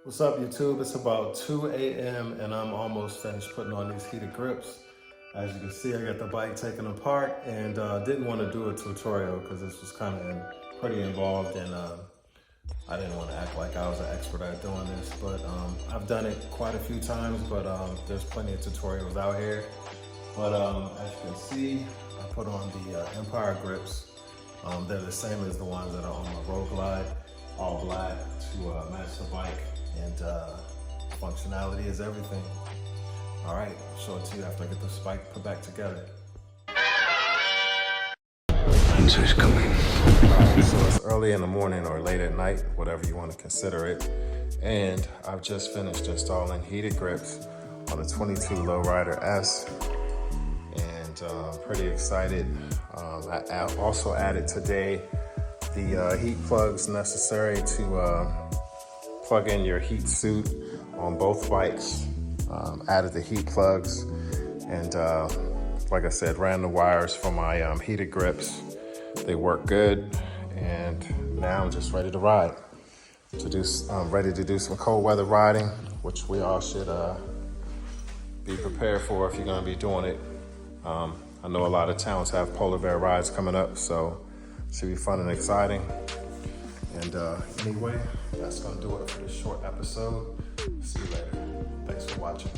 What's up, YouTube? It's about 2 a.m. and I'm almost finished putting on these heated grips. As you can see, I got the bike taken apart and didn't want to do a tutorial because this was kind of pretty involved and I didn't want to act like I was an expert at doing this, but I've done it quite a few times, but there's plenty of tutorials out here. But as you can see, I put on the Empire grips. They're the same as the ones that are on my Road Glide, all black to match the bike. And functionality is everything. All right, I'll show it to you after I get the spike put back together. Winter's coming. So it's early in the morning or late at night, whatever you want to consider it. And I've just finished installing heated grips on a 22 Lowrider S. And pretty excited. I also added today the heat plugs necessary to plug in your heat suit on both bikes. Added the heat plugs and like I said, ran the wires for my heated grips. They work good, and now I'm just ready to ride. Ready to do some cold weather riding, which we all should be prepared for if you're gonna be doing it. I know a lot of towns have polar bear rides coming up, so it should be fun and exciting. And anyway, that's gonna do it for this short episode. See you later. Thanks for watching.